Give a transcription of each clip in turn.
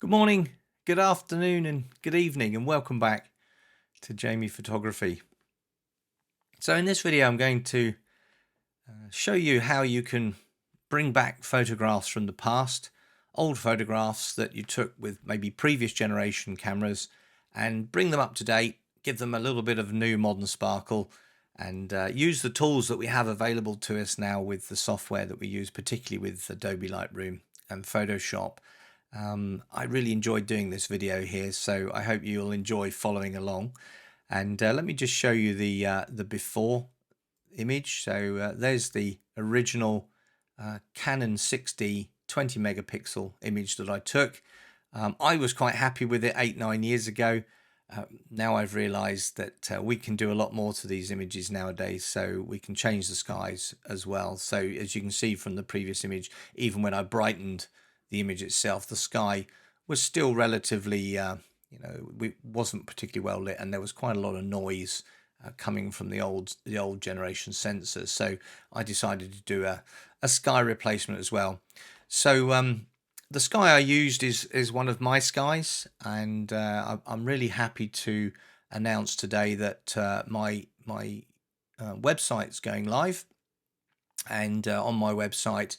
Good morning, good afternoon, and good evening, and welcome back to Jamie Photography. So in this video, I'm going to show you how you can bring back photographs from the past, old photographs that you took with maybe previous generation cameras, and bring them up to date, give them a little bit of new modern sparkle, and use the tools that we have available to us now with the software that we use, particularly with Adobe Lightroom and Photoshop. I really enjoyed doing this video here, so I hope you'll enjoy following along. And let me just show you the before image. So there's the original Canon 6D 20 megapixel image that I took. I was quite happy with it 8-9 years ago. Now I've realized that we can do a lot more to these images nowadays, so we can change the skies as well. So as you can see from the previous image, even when I brightened the image itself, the sky was still relatively, wasn't particularly well lit, and there was quite a lot of noise coming from the old generation sensors. So I decided to do a sky replacement as well. So the sky I used is one of my skies, and I'm really happy to announce today that my website's going live, and on my website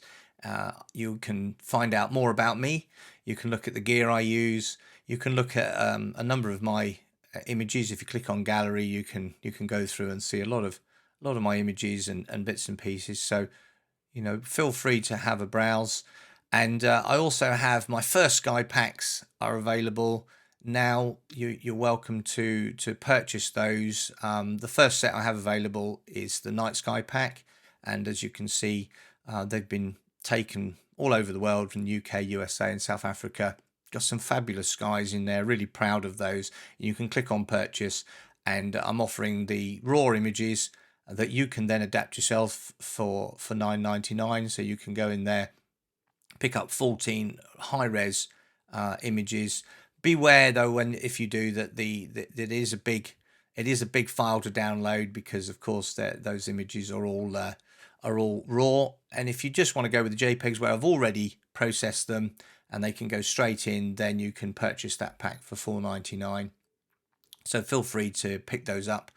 you can find out more about me. You can look at the gear I use. You can look at a number of my images. If you click on gallery, you can go through and see a lot of my images and bits and pieces. So feel free to have a browse. And I also have my first sky packs are available now. You're welcome to purchase those. The first set I have available is the night sky pack, and as you can see, they've been taken all over the world, from UK, USA, and South Africa. Got some fabulous skies in there. Really proud of those. You can click on purchase, and I'm offering the raw images that you can then adapt yourself for $9.99. So you can go in there, pick up 14 high-res images. Beware though, if you do that, it is a big file to download, because of course those images are all raw. And if you just want to go with the JPEGs where I've already processed them and they can go straight in, then you can purchase that pack for $4.99. So feel free to pick those up.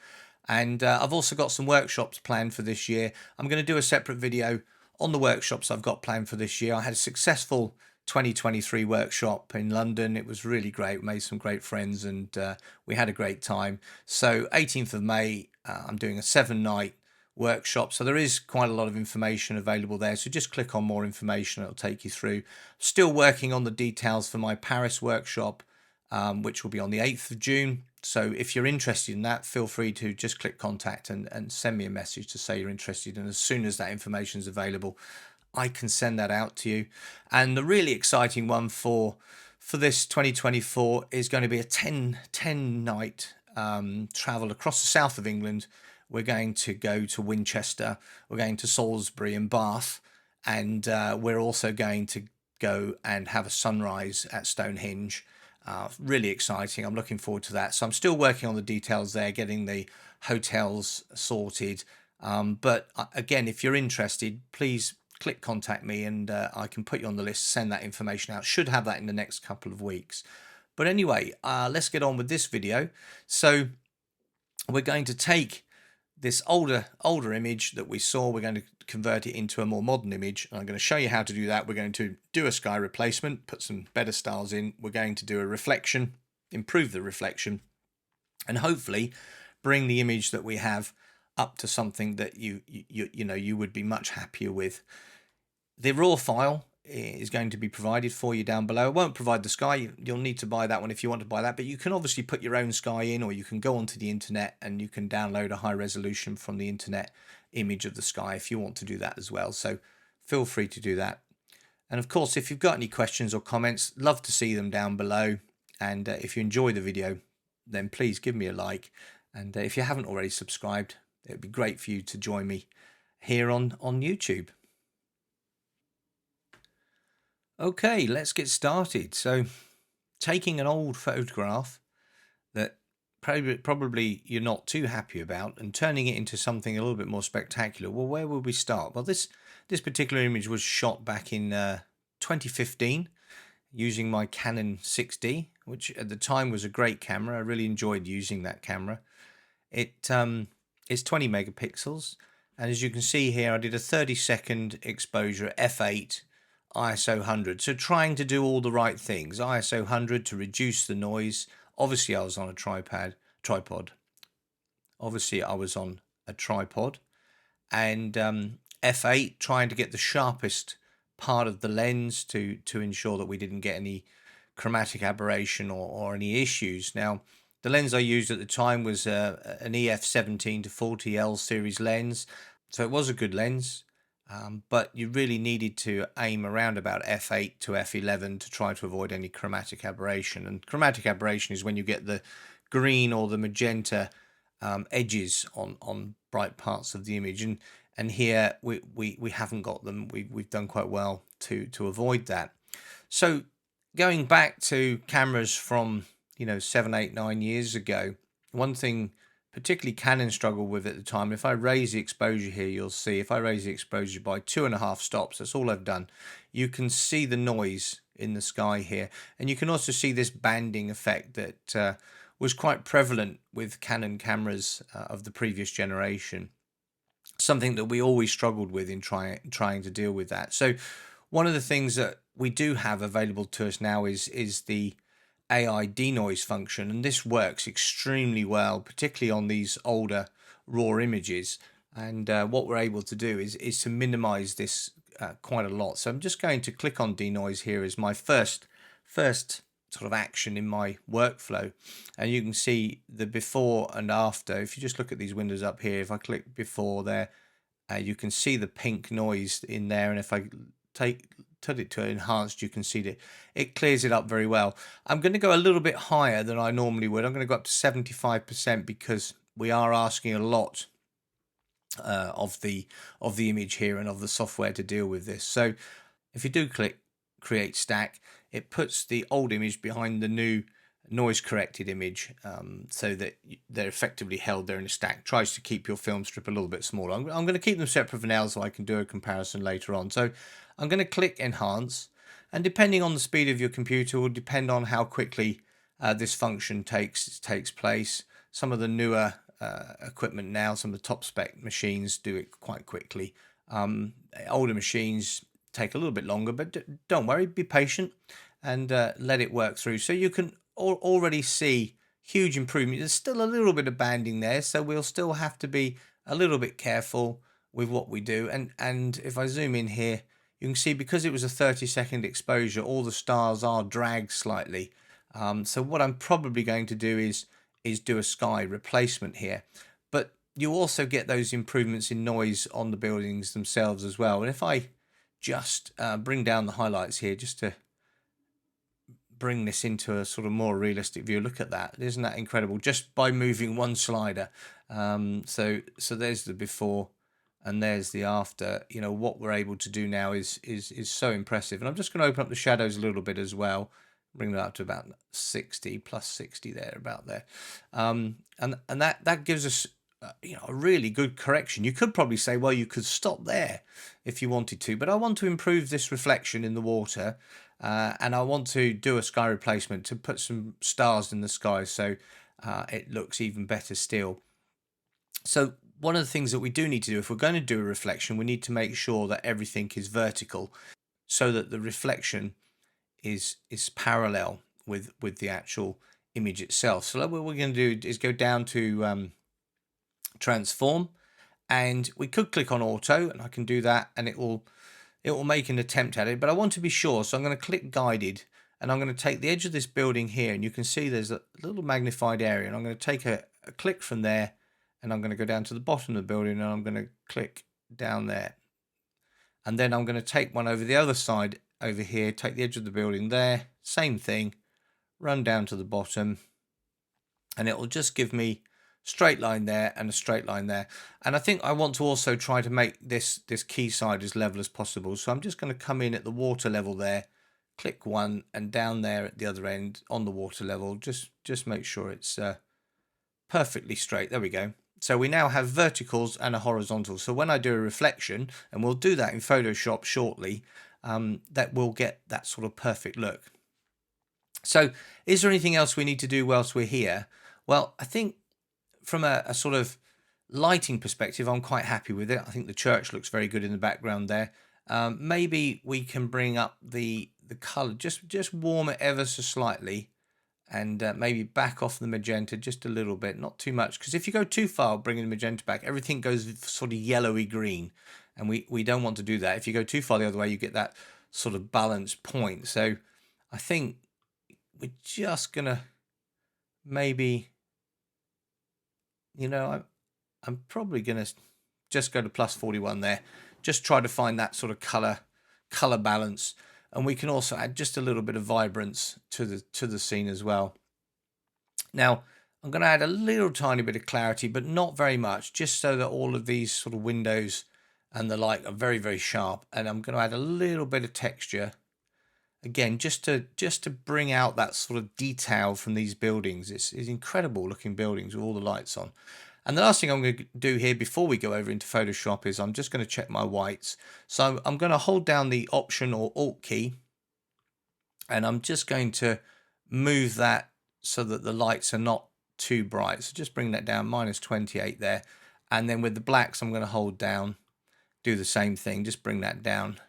And I've also got some workshops planned for this year. I'm going to do a separate video on the workshops I've got planned for this year. I had a successful 2023 workshop in London. It was really great. We made some great friends, and we had a great time. So 18th of May, I'm doing a 7-night workshop. So there is quite a lot of information available there. So just click on more information. It'll take you through. Still working on the details for my Paris workshop, which will be on the 8th of June. So if you're interested in that, feel free to just click contact and send me a message to say you're interested. And as soon as that information is available, I can send that out to you. And the really exciting one for this 2024 is going to be a 10 night travel across the south of England. We're going to go to Winchester, we're going to Salisbury and Bath, and we're also going to go and have a sunrise at Stonehenge. Really exciting. I'm looking forward to that. So I'm still working on the details there, getting the hotels sorted. But again, if you're interested, please click contact me, and I can put you on the list, send that information out. Should have that in the next couple of weeks. But anyway, let's get on with this video. So we're going to take this older image that we saw. We're going to convert it into a more modern image, and I'm going to show you how to do that. We're going to do a sky replacement, put some better styles in. We're going to do a reflection, improve the reflection, and hopefully bring the image that we have up to something that you would be much happier with. The raw file is going to be provided for you down below. I won't provide the sky. You'll need to buy that one if you want to buy that, but you can obviously put your own sky in, or you can go onto the internet and you can download a high resolution from the internet image of the sky if you want to do that as well. So feel free to do that. And of course, if you've got any questions or comments, love to see them down below. And if you enjoy the video, then please give me a like. And if you haven't already subscribed, it would be great for you to join me here on YouTube. Okay, let's get started. So taking an old photograph that probably you're not too happy about and turning it into something a little bit more spectacular. Well, where would we start? Well, this particular image was shot back in 2015. using my Canon 6D, which at the time was a great camera. I really enjoyed using that camera. It's 20 megapixels, and as you can see here, I did a 30-second exposure, f8, ISO 100. So trying to do all the right things. ISO 100 to reduce the noise. Obviously, I was on a tripod. Obviously, I was on a tripod, and f8, trying to get the sharpest part of the lens to ensure that we didn't get any chromatic aberration or any issues. Now, the lens I used at the time was an EF 17 to 40 L series lens, so it was a good lens, but you really needed to aim around about f8 to f11 to try to avoid any chromatic aberration. And chromatic aberration is when you get the green or the magenta edges on bright parts of the image, and here we haven't got them. We've done quite well to avoid that. So going back to cameras from 7, 8, 9 years ago, one thing particularly Canon struggled with at the time, if I raise the exposure here, you'll see if I raise the exposure by 2.5 stops, that's all I've done, you can see the noise in the sky here, and you can also see this banding effect that was quite prevalent with Canon cameras of the previous generation, something that we always struggled with in trying to deal with that. So one of the things that we do have available to us now is the AI denoise function, and this works extremely well, particularly on these older raw images. And what we're able to do is to minimize this quite a lot. So I'm just going to click on denoise here as my first sort of action in my workflow, and you can see the before and after. If you just look at these windows up here, if I click before there, you can see the pink noise in there, and if I turn it to enhanced, you can see that it clears it up very well. I'm going to go a little bit higher than I normally would. I'm going to go up to 75% because we are asking a lot of the image here and of the software to deal with this. So if you do click create stack, it puts the old image behind the new noise corrected image, so that they're effectively held there in a stack. Tries to keep your film strip a little bit smaller. I'm going to keep them separate for now so I can do a comparison later on. So I'm going to click enhance, and depending on the speed of your computer will depend on how quickly this function takes place. Some of the newer equipment now, some of the top spec machines do it quite quickly. Older machines take a little bit longer, but don't worry, be patient and let it work through. So you can already see huge improvement. There's still a little bit of banding there, so we'll still have to be a little bit careful with what we do. And if I zoom in here, you can see because it was a 30-second exposure, all the stars are dragged slightly. So what I'm probably going to do is do a sky replacement here, but you also get those improvements in noise on the buildings themselves as well. And if I just bring down the highlights here, just to bring this into a sort of more realistic view, look at that. Isn't that incredible? Just by moving one slider. So there's the before and there's the after. What we're able to do now is so impressive. And I'm just going to open up the shadows a little bit as well, bring that up to about 60 plus 60 there, about there. And that gives us a really good correction. You could probably say, well, you could stop there if you wanted to, but I want to improve this reflection in the water, and I want to do a sky replacement to put some stars in the sky so it looks even better still. So one of the things that we do need to do, if we're going to do a reflection, we need to make sure that everything is vertical so that the reflection is parallel with the actual image itself. So what we're going to do is go down to transform, and we could click on auto, and I can do that, and it will make an attempt at it, but I want to be sure, so I'm going to click guided, and I'm going to take the edge of this building here, and you can see there's a little magnified area, and I'm going to take a click from there, and I'm going to go down to the bottom of the building, and I'm going to click down there, and then I'm going to take one over the other side over here, take the edge of the building there, same thing, run down to the bottom, and it will just give me straight line there and a straight line there. And I think I want to also try to make this key side as level as possible. So I'm just going to come in at the water level there, click one, and down there at the other end on the water level, just make sure it's perfectly straight. There we go. So we now have verticals and a horizontal. So when I do a reflection, and we'll do that in Photoshop shortly, that will get that sort of perfect look. So is there anything else we need to do whilst we're here? Well, I think from a sort of lighting perspective, I'm quite happy with it. I think the church looks very good in the background there. Maybe we can bring up the color, just warm it ever so slightly, and maybe back off the magenta just a little bit, not too much, because if you go too far bringing the magenta back, everything goes sort of yellowy green, and we don't want to do that. If you go too far the other way, you get that sort of balanced point. So I think we're just gonna maybe, I'm probably gonna just go to +41 there, just try to find that sort of color balance. And we can also add just a little bit of vibrance to the scene as well. Now I'm going to add a little tiny bit of clarity, but not very much, just so that all of these sort of windows and the light are very, very sharp. And I'm going to add a little bit of texture again, just to bring out that sort of detail from these buildings. It's incredible looking buildings with all the lights on. And the last thing I'm going to do here before we go over into Photoshop is I'm just going to check my whites. So I'm going to hold down the Option or Alt key, and I'm just going to move that so that the lights are not too bright. So just bring that down, -28 there. And then with the blacks, I'm going to hold down, do the same thing, just bring that down.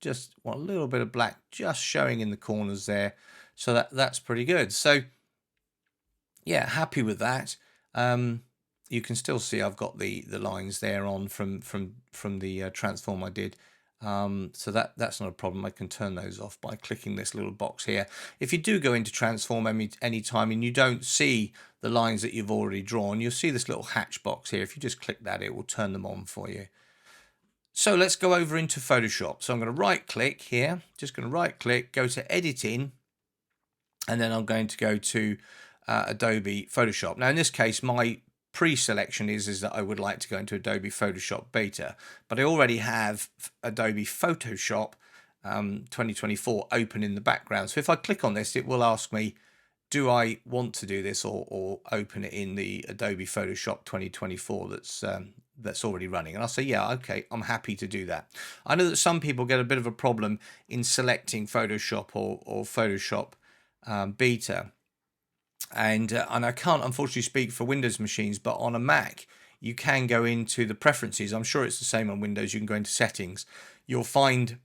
Just want a little bit of black just showing in the corners there. So that's pretty good. So yeah, happy with that. You can still see I've got the lines there on from the transform I did. So that's not a problem. I can turn those off by clicking this little box here. If you do go into transform any time and you don't see the lines that you've already drawn, you'll see this little hatch box here. If you just click that, it will turn them on for you. So let's go over into Photoshop. So I'm going to right click here, just going to right click, go to editing, and then I'm going to go to Adobe Photoshop. Now in this case, my pre-selection is that I would like to go into Adobe Photoshop Beta, but I already have Adobe Photoshop 2024 open in the background. So if I click on this, it will ask me, do I want to do this or open it in the Adobe Photoshop 2024 that's already running? And I'll say, yeah, okay, I'm happy to do that. I know that some people get a bit of a problem in selecting Photoshop or Photoshop Beta. And I can't unfortunately speak for Windows machines, but on a Mac you can go into the preferences. I'm sure it's the same on Windows. You can go into settings. You'll find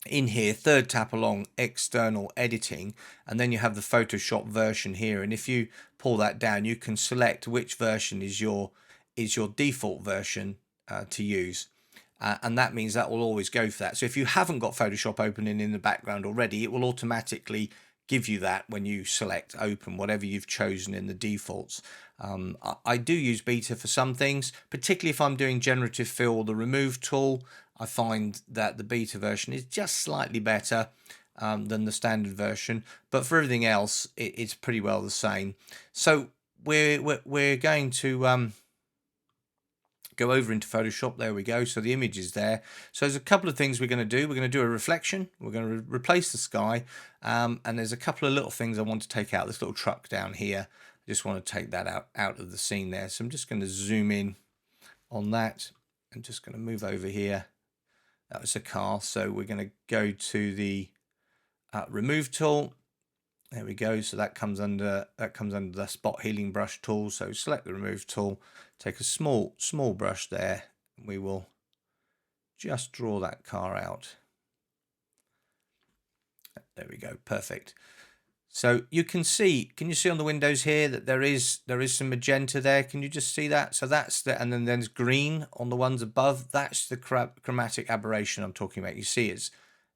in here, third tap along, external editing, and then you have the Photoshop version here. And if you pull that down, you can select which version is your default version to use. And that means that will always go for that. So if you haven't got Photoshop opening in the background already, it will automatically give you that when you select open, whatever you've chosen in the defaults. I do use Beta for some things, particularly if I'm doing generative fill or the remove tool. I find that the Beta version is just slightly better than the standard version, but for everything else, it's pretty well the same. So we're going to go over into Photoshop. There we go. So the image is there. So there's a couple of things we're going to do. We're going to do a reflection. We're going to replace the sky. And there's a couple of little things I want to take out. This little truck down here. I just want to take that out of the scene there. So I'm just going to zoom in on that. I'm just going to move over here. That was a car. So we're going to go to the remove tool. There we go. So that comes under the spot healing brush tool. So select the remove tool, take a small brush there. We will just draw that car out. There we go. Perfect. So you can see on the windows here that there is some magenta there. Can you just see that? So that's the, and then there's green on the ones above. That's the chromatic aberration I'm talking about. You see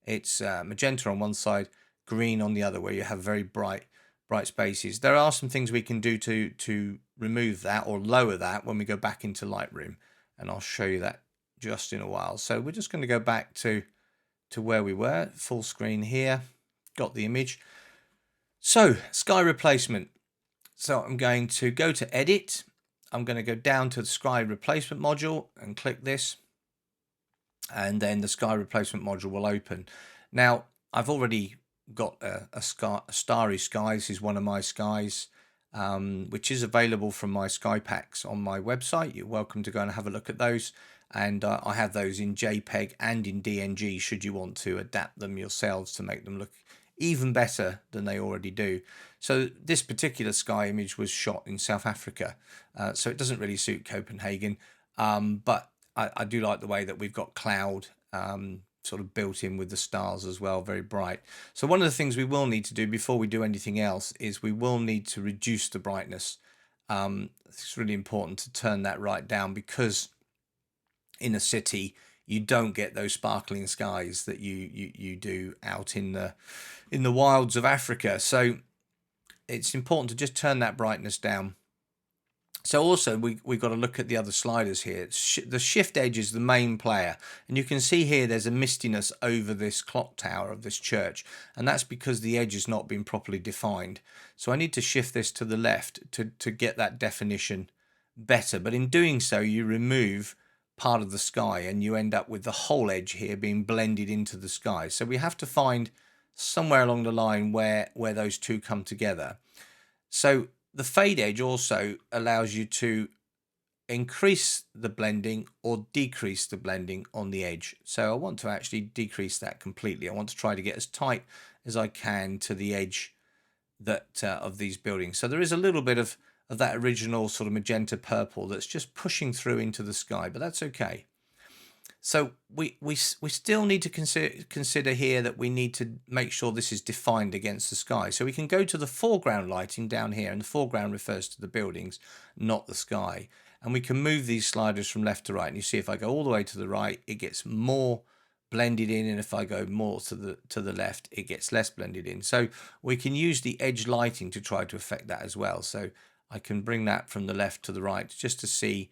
it's magenta on one side, green on the other, where you have very bright spaces. There are some things we can do to remove that or lower that when we go back into Lightroom, and I'll show you that just in a while. So we're just going to go back to where we were, full screen here, got the image. So sky replacement. So I'm going to go to edit. I'm going to go down to the sky replacement module and click this, and then the sky replacement module will open. Now I've already got a starry sky. This is one of my skies, which is available from my sky packs on my website. You're welcome to go and have a look at those, and I have those in JPEG and in DNG should you want to adapt them yourselves to make them look even better than they already do. So this particular sky image was shot in South Africa, so it doesn't really suit Copenhagen, but I do like the way that we've got cloud sort of built in with the stars as well, very bright. So one of the things we will need to do before we do anything else is we will need to reduce the brightness. It's really important to turn that right down, because in a city you don't get those sparkling skies that you do out in the wilds of Africa. So it's important to just turn that brightness down. So also we've got to look at the other sliders here. The shift edge is the main player, and you can see here there's a mistiness over this clock tower of this church, and that's because the edge has not been properly defined. So I need to shift this to the left to get that definition better, but in doing so you remove part of the sky and you end up with the whole edge here being blended into the sky. So we have to find somewhere along the line where those two come together. So the fade edge also allows you to increase the blending or decrease the blending on the edge. So I want to actually decrease that completely. I want to try to get as tight as I can to the edge that of these buildings. So there is a little bit of that original sort of magenta purple that's just pushing through into the sky, but that's okay. So we still need to consider here that we need to make sure this is defined against the sky. So we can go to the foreground lighting down here, and the foreground refers to the buildings, not the sky. And we can move these sliders from left to right. And you see if I go all the way to the right, it gets more blended in, and if I go more to the left, it gets less blended in. So we can use the edge lighting to try to affect that as well. So I can bring that from the left to the right just to see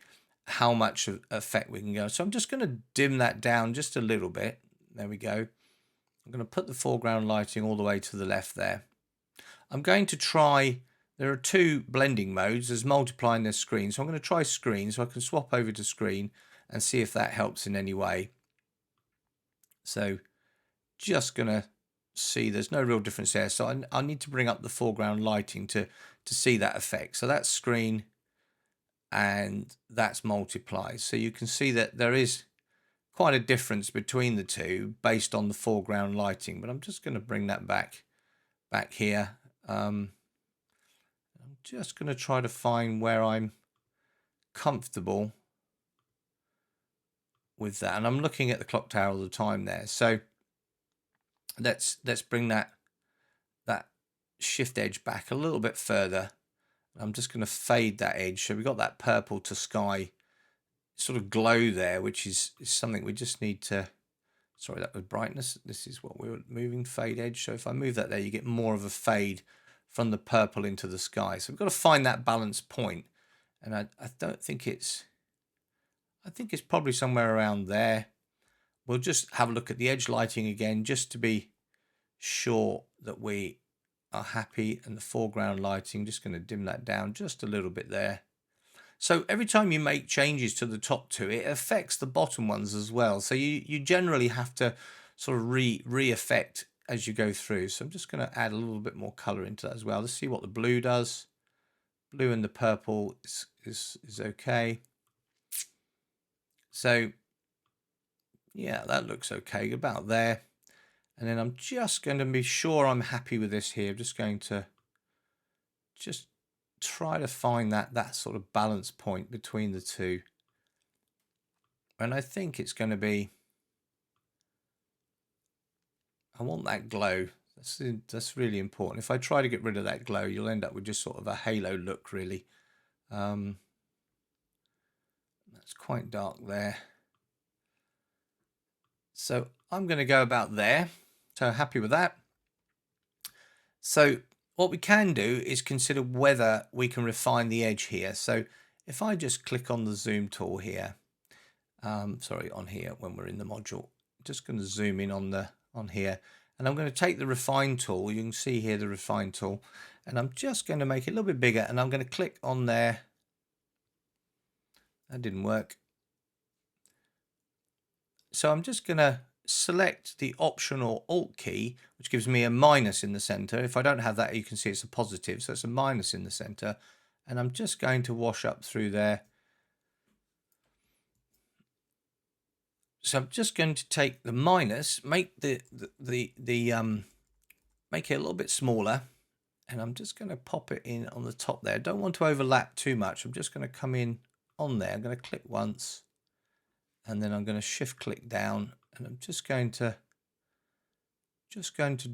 how much effect we can go. So I'm just going to dim that down just a little bit. There we go. I'm going to put the foreground lighting all the way to the left there. I'm going to try, there are two blending modes. There's multiply and there's screen. So I'm going to try screen, so I can swap over to screen and see if that helps in any way. So just going to see there's no real difference there. So I need to bring up the foreground lighting to see that effect. So that's screen and that's multiply. So you can see that there is quite a difference between the two based on the foreground lighting, but I'm just going to bring that back here. I'm just going to try to find where I'm comfortable with that, and I'm looking at the clock tower all the time there. So let's bring that shift edge back a little bit further. I'm just going to fade that edge. So we've got that purple to sky sort of glow there, which is something we just need to, sorry, that was brightness. This is what we were moving, fade edge. So if I move that there, you get more of a fade from the purple into the sky. So we've got to find that balance point. And I don't think it's, I think it's probably somewhere around there. We'll just have a look at the edge lighting again, just to be sure that we are happy. And the foreground lighting, just going to dim that down just a little bit there. So every time you make changes to the top two, it affects the bottom ones as well. So you generally have to sort of re-effect as you go through. So I'm just going to add a little bit more color into that as well. Let's see what the blue does. Blue and the purple is okay. So yeah, that looks okay about there. And then I'm just going to be sure I'm happy with this here. I'm just going to just try to find that sort of balance point between the two. And I think it's going to be, I want that glow. That's really important. If I try to get rid of that glow, you'll end up with just sort of a halo look, really. That's quite dark there. So I'm going to go about there. So happy with that. So what we can do is consider whether we can refine the edge here. So if I just click on the zoom tool here, sorry, on here when we're in the module, just going to zoom in on here, and I'm going to take the refine tool. You can see here the refine tool, and I'm just going to make it a little bit bigger, and I'm going to click on there. That didn't work. So I'm just going to select the Option or Alt key, which gives me a minus in the center. If I don't have that, you can see it's a positive, so it's a minus in the center. And I'm just going to wash up through there. So I'm just going to take the minus, make the make it a little bit smaller, and I'm just going to pop it in on the top there. I don't want to overlap too much. I'm just going to come in on there. I'm going to click once, and then I'm going to shift click down, and I'm just going to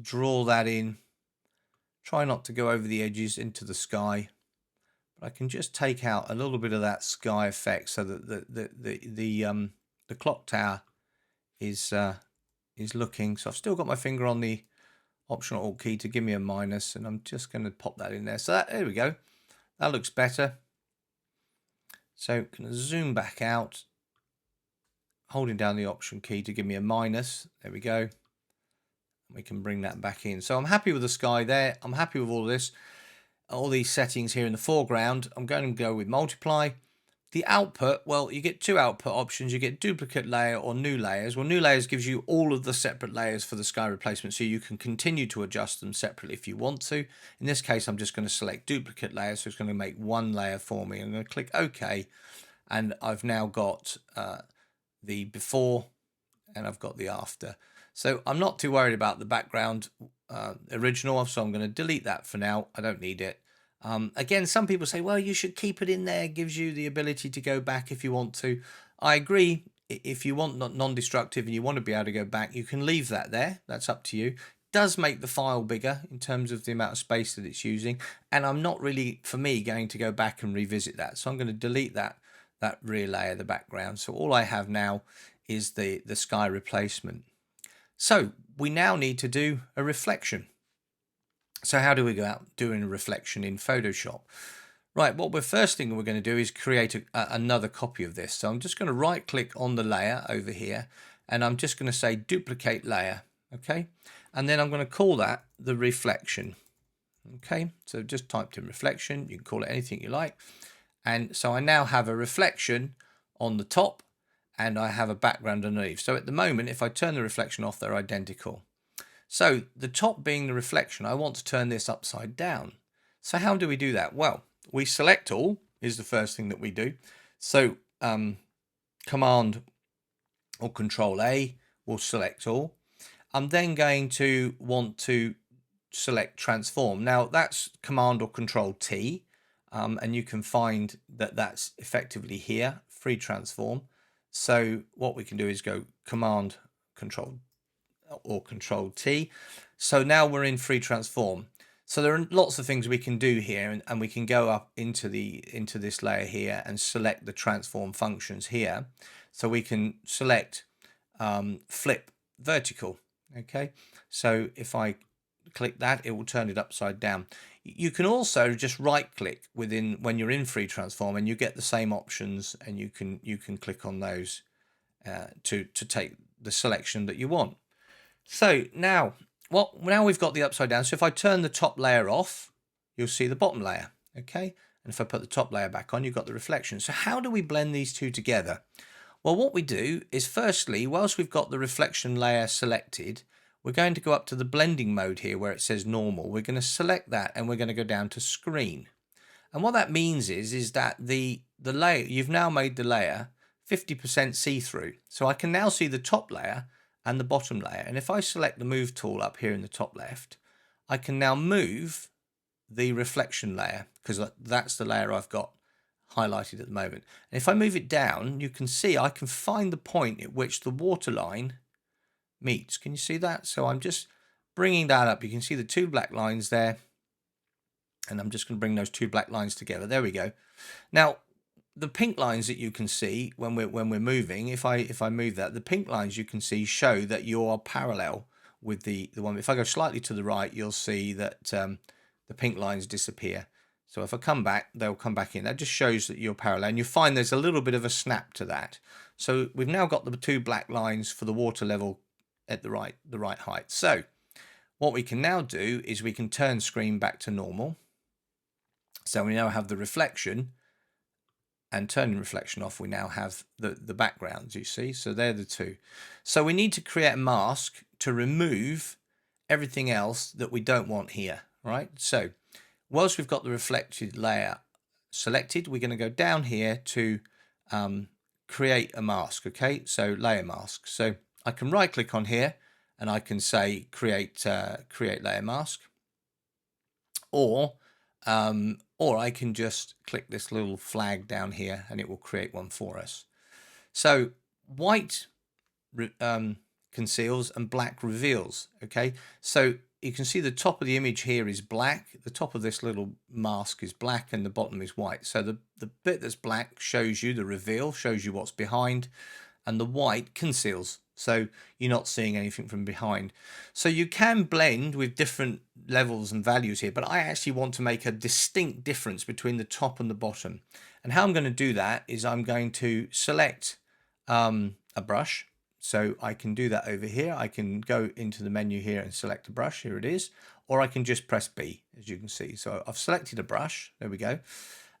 draw that in. Try not to go over the edges into the sky, but I can just take out a little bit of that sky effect so that the clock tower is looking. So I've still got my finger on the Optional Alt key to give me a minus, and I'm just going to pop that in there. So there we go. That looks better. So I'm going to zoom back out, holding down the Option key to give me a minus. There we go. We can bring that back in. So I'm happy with the sky there. I'm happy with all this, all these settings here in the foreground. I'm going to go with multiply. The output, well, you get two output options. You get duplicate layer or new layers. Well, new layers gives you all of the separate layers for the sky replacement, so you can continue to adjust them separately if you want to. In this case, I'm just going to select duplicate layer, so it's going to make one layer for me. I'm going to click OK, and I've now got the before and I've got the after. So I'm not too worried about the background original, so I'm going to delete that for now. I don't need it. Again, some people say, well, you should keep it in there. It gives you the ability to go back if you want to. I agree. If you want non-destructive and you want to be able to go back, you can leave that there. That's up to you. It does make the file bigger in terms of the amount of space that it's using. And I'm not really, for me, going to go back and revisit that. So I'm going to delete that rear layer, the background. So all I have now is the sky replacement. So we now need to do a reflection. So how do we go out doing a reflection in Photoshop? Right, first thing we're going to do is create another copy of this. So I'm just going to right click on the layer over here, and I'm just going to say duplicate layer, okay? And then I'm going to call that the reflection, okay? So just typed in reflection, you can call it anything you like. And so I now have a reflection on the top, and I have a background underneath. So at the moment, if I turn the reflection off, they're identical. So the top being the reflection, I want to turn this upside down. So how do we do that? Well, we select all is the first thing that we do. So Command or Control A will select all. I'm then going to want to select transform. Now that's Command or Control T, and you can find that that's effectively here, free transform. So what we can do is go Command Control or Control T. So now we're in free transform. So there are lots of things we can do here, and we can go up into this layer here and select the transform functions here. So we can select flip vertical. Okay, so if I click that, it will turn it upside down. You can also just right click when you're in free transform, and you get the same options, and you can click on those to take the selection that you want. So now we've got the upside down. So if I turn the top layer off, you'll see the bottom layer, okay? And if I put the top layer back on, you've got the reflection. So how do we blend these two together? Well, what we do is, firstly, whilst we've got the reflection layer selected, we're going to go up to the blending mode here where it says normal. We're going to select that, and we're going to go down to screen. And what that means is that the layer, you've now made the layer 50% see-through. So I can now see the top layer and the bottom layer. And if I select the move tool up here in the top left, I can now move the reflection layer, because that's the layer I've got highlighted at the moment. And if I move it down, you can see I can find the point at which the waterline meets. Can you see that? So I'm just bringing that up. You can see the two black lines there, and I'm just going to bring those two black lines together. There we go. Now the pink lines that you can see when we're moving, if I move that, the pink lines you can see show that you're parallel with the one. If I go slightly to the right, you'll see that the pink lines disappear. So if I come back, they'll come back in. That just shows that you're parallel, and you find there's a little bit of a snap to that. So we've now got the two black lines for the water level at the right height. So what we can now do is we can turn screen back to normal. So we now have the reflection, and turning reflection off, we now have the backgrounds, you see. So they're the two. So we need to create a mask to remove everything else that we don't want here, right? So whilst we've got the reflected layer selected, we're going to go down here to create a mask, okay? So layer mask. So I can right click on here, and I can say create layer mask, or I can just click this little flag down here and it will create one for us. So white conceals and black reveals. Okay, so you can see the top of the image here is black, the top of this little mask is black, and the bottom is white. So the bit that's black shows you the reveal, shows you what's behind, and the white conceals, so you're not seeing anything from behind. So you can blend with different levels and values here, but I actually want to make a distinct difference between the top and the bottom. And how I'm going to do that is I'm going to select a brush. So I can do that over here. I can go into the menu here and select a brush. Here it is. Or I can just press B, as you can see. So I've selected a brush. There we go.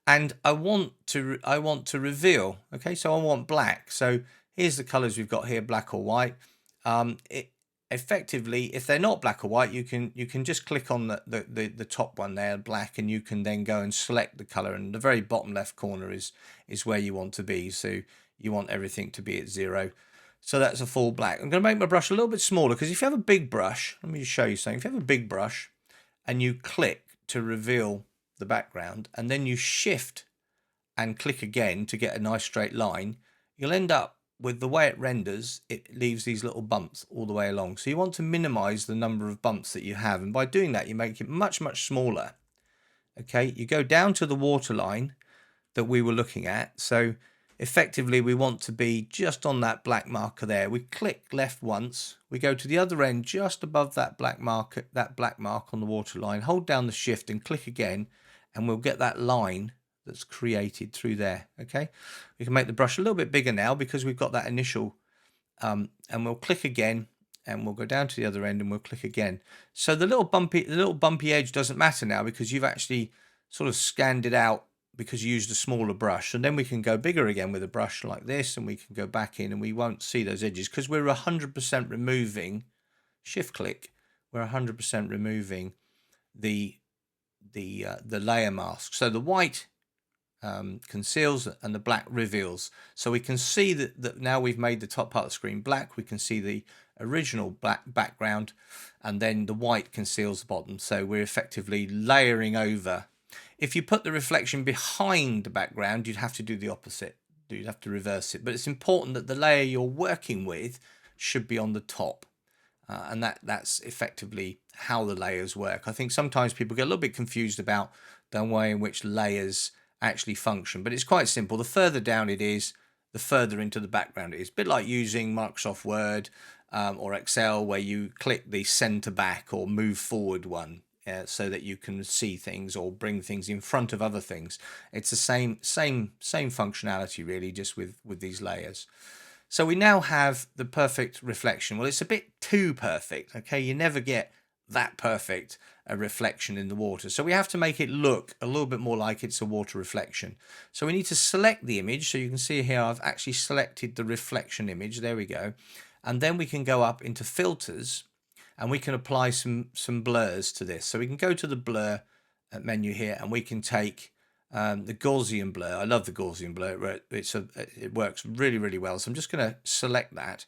And I want to reveal. Okay, so I want black. So here's the colors we've got here, black or white. Effectively, if they're not black or white, you can just click on the top one there, black, and you can then go and select the color. And the very bottom left corner is where you want to be. So you want everything to be at 0. So that's a full black. I'm going to make my brush a little bit smaller, because if you have a big brush, let me just show you something. If you have a big brush and you click to reveal the background, and then you shift and click again to get a nice straight line, you'll end up with the way it renders, it leaves these little bumps all the way along. So you want to minimize the number of bumps that you have. And by doing that, you make it much, much smaller. Okay, you go down to the waterline that we were looking at. So effectively, we want to be just on that black marker there. We click left once, we go to the other end just above that black mark on the waterline, hold down the shift and click again, and we'll get that line that's created through there. Okay, we can make the brush a little bit bigger now because we've got that initial, and we'll click again, and we'll go down to the other end and we'll click again. So the little bumpy edge doesn't matter now, because you've actually sort of scanned it out because you used a smaller brush. And then we can go bigger again with a brush like this, and we can go back in and we won't see those edges because we're 100% removing, shift click, we're 100% removing the layer mask. So the white conceals and the black reveals. So we can see that now we've made the top part of the screen black. We can see the original black background, and then the white conceals the bottom. So we're effectively layering over. If you put the reflection behind the background, you'd have to do the opposite. You'd have to reverse it. But it's important that the layer you're working with should be on the top. And that's effectively how the layers work. I think sometimes people get a little bit confused about the way in which layers actually function. But it's quite simple. The further down it is, the further into the background it is. A bit like using Microsoft Word or Excel, where you click the center back or move forward one. So that you can see things or bring things in front of other things. It's the same functionality, really, just with these layers. So we now have the perfect reflection. Well, it's a bit too perfect. Okay, you never get that perfect a reflection in the water. So we have to make it look a little bit more like it's a water reflection. So we need to select the image. So you can see here I've actually selected the reflection image. There we go. And then we can go up into filters, and we can apply some blurs to this. So we can go to the blur menu here, and we can take the Gaussian blur. I love the Gaussian blur. It works really, really well. So I'm just going to select that,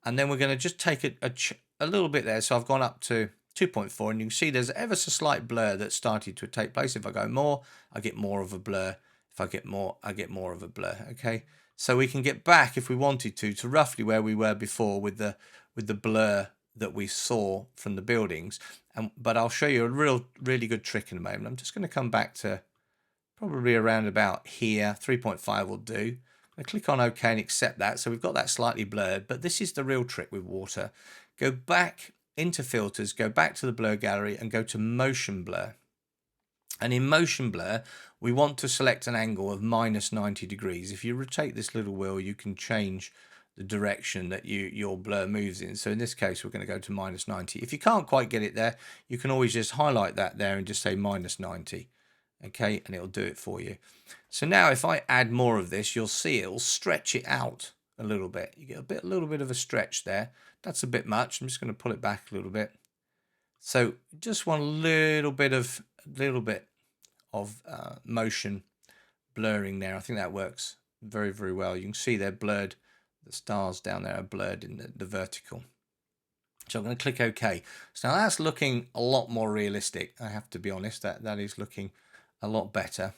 and then we're going to just take a little bit there. So I've gone up to 2.4, and you can see there's ever so slight blur that started to take place. If I go more, I get more of a blur. If I get more, I get more of a blur. Okay, so we can get back, if we wanted to roughly where we were before with the blur that we saw from the buildings. But I'll show you a really good trick in a moment. I'm just going to come back to probably around about here. 3.5 will do. I click on OK and accept that. So we've got that slightly blurred, but this is the real trick with water. Go back into filters, go back to the blur gallery, and go to motion blur. And in motion blur, we want to select an angle of -90 degrees. If you rotate this little wheel, you can change the direction that your blur moves in. So in this case, we're going to go to -90. If you can't quite get it there, you can always just highlight that there and just say -90. Okay, and it'll do it for you. So now if I add more of this, you'll see it'll stretch it out a little bit. You get a little bit of a stretch there. That's a bit much. I'm just going to pull it back a little bit. So just want a little bit of motion blurring there. I think that works very, very well. You can see they're blurred. The stars down there are blurred in the vertical. So I'm going to click OK. So now that's looking a lot more realistic. I have to be honest, that is looking a lot better.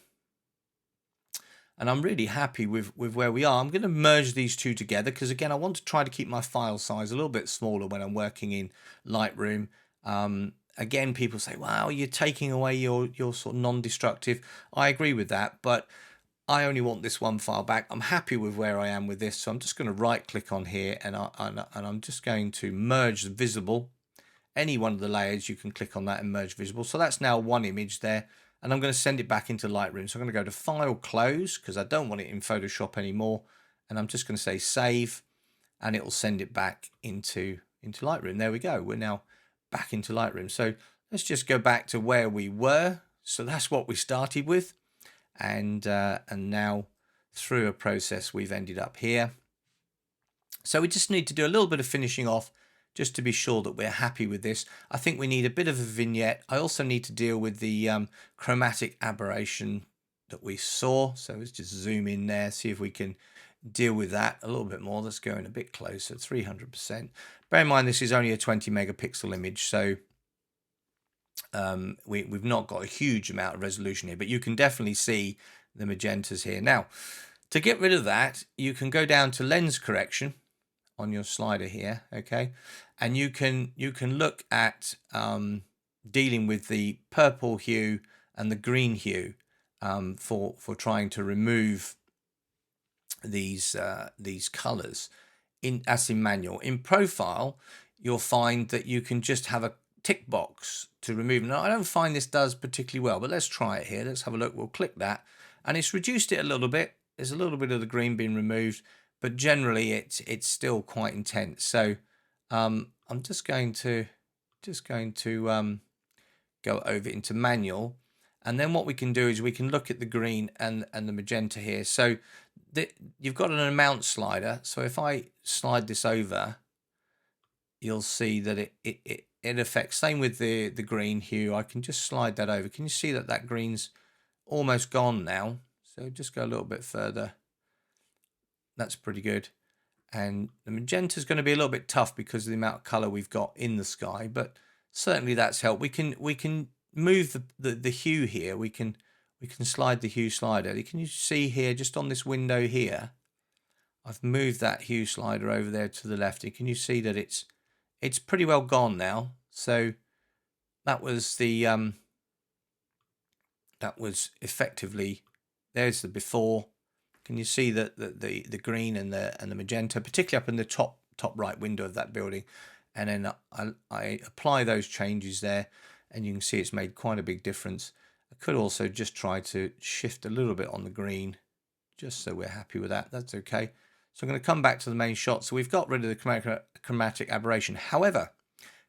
And I'm really happy with where we are. I'm going to merge these two together because, again, I want to try to keep my file size a little bit smaller when I'm working in Lightroom. Again, people say, wow, you're taking away your sort of non-destructive. I agree with that, but I only want this one file back. I'm happy with where I am with this, so I'm just going to right click on here and I'm just going to merge the visible. Any one of the layers, you can click on that and merge visible. So that's now one image there, and I'm going to send it back into Lightroom. So I'm going to go to File, Close, because I don't want it in Photoshop anymore, and I'm just going to say Save, and it will send it back into Lightroom. There we go. We're now back into Lightroom. So let's just go back to where we were. So that's what we started with, and now through a process we've ended up here. So we just need to do a little bit of finishing off just to be sure that we're happy with this. I think we need a bit of a vignette. I also need to deal with the chromatic aberration that we saw. So let's just zoom in there, see if we can deal with that a little bit more. Let's go in a bit closer, 300%. Bear in mind, this is only a 20 megapixel image, so we've not got a huge amount of resolution here, but you can definitely see the magentas here. Now, to get rid of that, you can go down to lens correction on your slider here, okay, and you can look at dealing with the purple hue and the green hue for trying to remove these colors as in manual. In profile, you'll find that you can just have a tick box to remove. Now, I don't find this does particularly well, but let's try it here. Let's have a look. We'll click that, and it's reduced it a little bit. There's a little bit of the green being removed, but generally it's still quite intense. So I'm just going to go over into manual, and then what we can do is we can look at the green and the magenta here. So you've got an amount slider. So if I slide this over, you'll see that it affects. Same with the green hue. I can just slide that over. Can you see that green's almost gone now? So just go a little bit further. That's pretty good. And the magenta is going to be a little bit tough because of the amount of color we've got in the sky, but certainly that's helped. We can move the hue here. We can slide the hue slider. Can you see here, just on this window here, I've moved that hue slider over there to the left, and can you see that it's pretty well gone now? So that was the that was effectively, there's the before. Can you see that the green and the magenta, particularly up in the top right window of that building? And then I apply those changes there, and you can see it's made quite a big difference. I could also just try to shift a little bit on the green, just so we're happy with that. That's okay. So I'm going to come back to the main shot. So we've got rid of the chromatic aberration. However,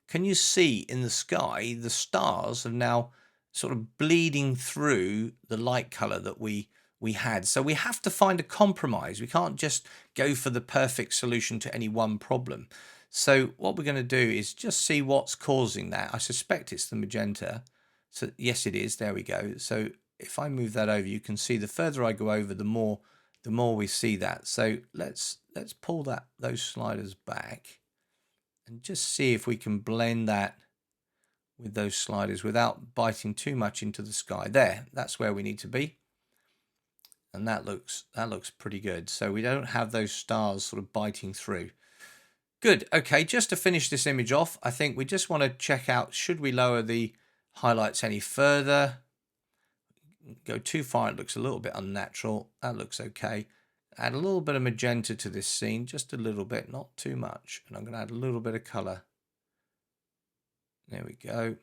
can you see in the sky, the stars are now sort of bleeding through the light color that we had. So we have to find a compromise. We can't just go for the perfect solution to any one problem. So what we're going to do is just see what's causing that. I suspect it's the magenta. So yes, it is. There we go. So if I move that over, you can see the further I go over, the more we see that. So let's pull those sliders back and just see if we can blend that with those sliders without biting too much into the sky. There, that's where we need to be. And that looks pretty good. So we don't have those stars sort of biting through. Good. Okay, just to finish this image off, I think we just want to check out, should we lower the highlights any further? Go too far, it looks a little bit unnatural. That looks okay. Add a little bit of magenta to this scene, just a little bit, not too much. And I'm going to add a little bit of color. There we go.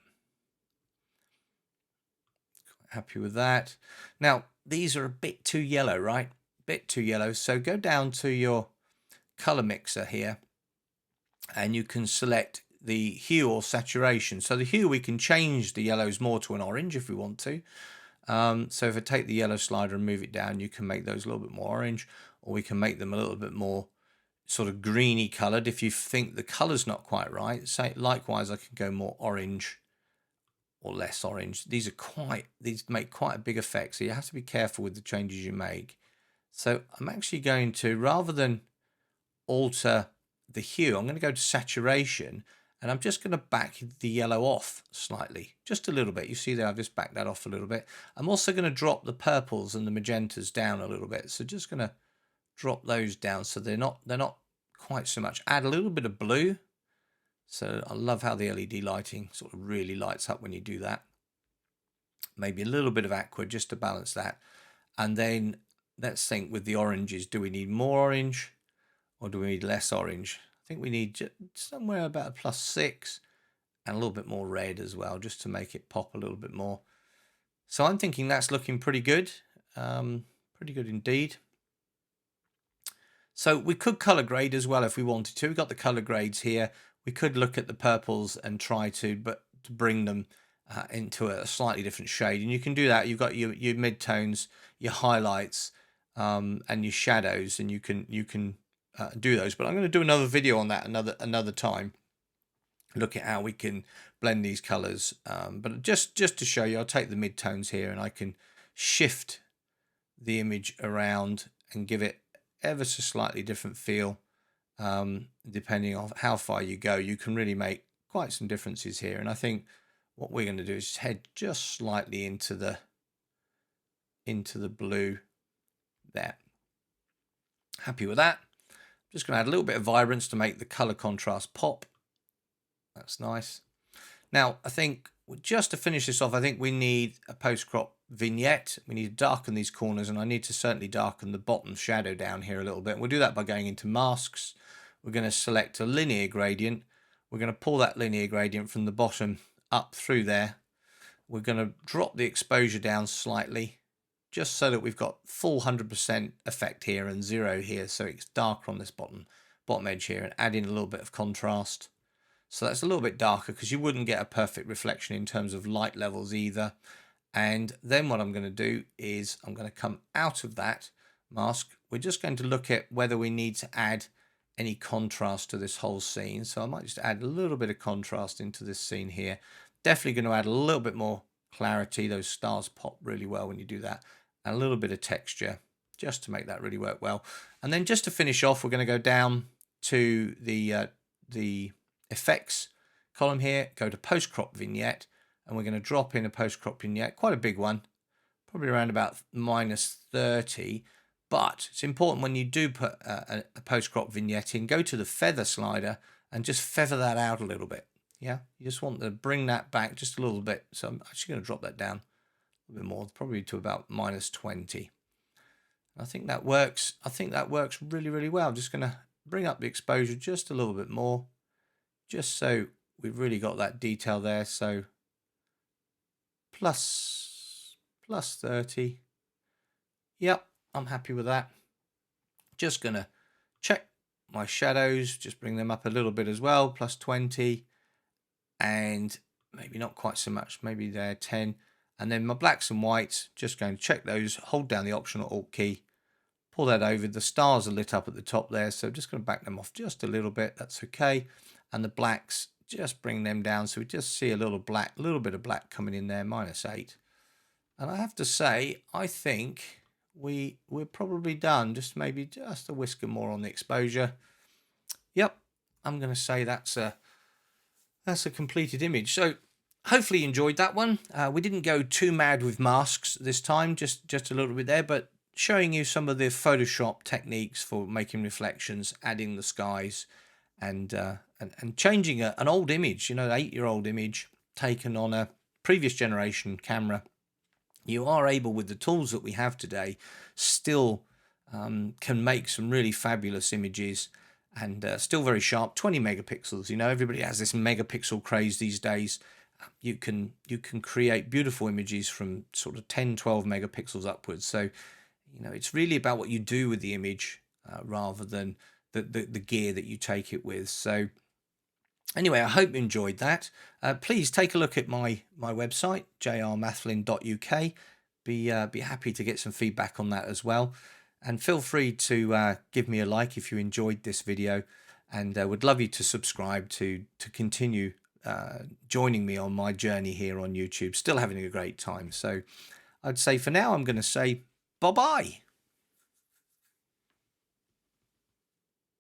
Quite happy with that. Now, these are a bit too yellow, right? Bit too yellow. So go down to your color mixer here, and you can select the hue or saturation. So the hue, we can change the yellows more to an orange if we want to. So if I take the yellow slider and move it down, you can make those a little bit more orange, or we can make them a little bit more sort of greeny colored if you think the color's not quite right. So likewise, I can go more orange or less orange. These make quite a big effect, so you have to be careful with the changes you make. So I'm actually going to, rather than alter the hue, I'm going to go to saturation, And I'm just going to back the yellow off slightly, just a little bit. You see there, I've just backed that off a little bit. I'm also going to drop the purples and the magentas down a little bit. So just going to drop those down so they're not quite so much. Add a little bit of blue. So I love how the LED lighting sort of really lights up when you do that. Maybe a little bit of aqua just to balance that. And then let's think with the oranges, do we need more orange or do we need less orange? I think we need somewhere about a +6 and a little bit more red as well, just to make it pop a little bit more. So I'm thinking that's looking pretty good. Pretty good indeed. So we could color grade as well if we wanted to. We've got the color grades here. We could look at the purples and try to bring them into a slightly different shade. And you can do that. You've got your midtones, your highlights, and your shadows, and you can do those. But I'm going to do another video on that another time. Look at how we can blend these colors. But just to show you, I'll take the midtones here and I can shift the image around and give it ever so slightly different feel. Depending on how far you go, you can really make quite some differences here. And I think what we're going to do is head just slightly into the blue there. Happy with that. Just going to add a little bit of vibrance to make the color contrast pop. That's nice. Now I think just to finish this off, I think we need a post-crop vignette. We need to darken these corners, and I need to certainly darken the bottom shadow down here a little bit. We'll do that by going into masks. We're going to select a linear gradient. We're going to pull that linear gradient from the bottom up through there. We're going to drop the exposure down slightly, just so that we've got full 100% effect here and 0 here, so it's darker on this bottom edge here, and add in a little bit of contrast. So that's a little bit darker because you wouldn't get a perfect reflection in terms of light levels either. And then what I'm going to do is I'm going to come out of that mask. We're just going to look at whether we need to add any contrast to this whole scene. So I might just add a little bit of contrast into this scene here. Definitely going to add a little bit more clarity. Those stars pop really well when you do that. And a little bit of texture just to make that really work well. And then just to finish off, we're going to go down to the effects column here, go to post crop vignette, and we're going to drop in a post crop vignette, quite a big one, probably around about -30. But it's important when you do put a post crop vignette in, go to the feather slider and just feather that out a little bit. Yeah, you just want to bring that back just a little bit. So I'm actually going to drop that down a little bit more, probably to about -20. I think that works. I think that works really, really well. I'm just going to bring up the exposure just a little bit more, just so we've really got that detail there. So plus 30. Yep, I'm happy with that. Just going to check my shadows, just bring them up a little bit as well, +20, and maybe not quite so much, maybe they're 10. And then my blacks and whites, just going to check those, hold down the Option or Alt key, pull that over. The stars are lit up at the top there, so just going to back them off just a little bit. That's okay. And the blacks, just bring them down so we just see a little bit of black coming in there, -8. And I have to say, I think we're probably done. Just maybe just a whisker more on the exposure. Yep, I'm going to say that's a completed image. So hopefully you enjoyed that one. We didn't go too mad with masks this time, just a little bit there, but showing you some of the Photoshop techniques for making reflections, adding the skies, and changing an old image, an 8-year-old image taken on a previous generation camera. You are able, with the tools that we have today, still can make some really fabulous images, and still very sharp. 20 megapixels. Everybody has this megapixel craze these days. You can create beautiful images from sort of 10-12 megapixels upwards. So it's really about what you do with the image rather than the gear that you take it with. So anyway, I hope you enjoyed that. Please take a look at my website, jrmathlin.uk. Be happy to get some feedback on that as well. And feel free to give me a like if you enjoyed this video, and would love you to subscribe to continue joining me on my journey here on YouTube. Still having a great time. So I'd say for now, I'm going to say bye-bye.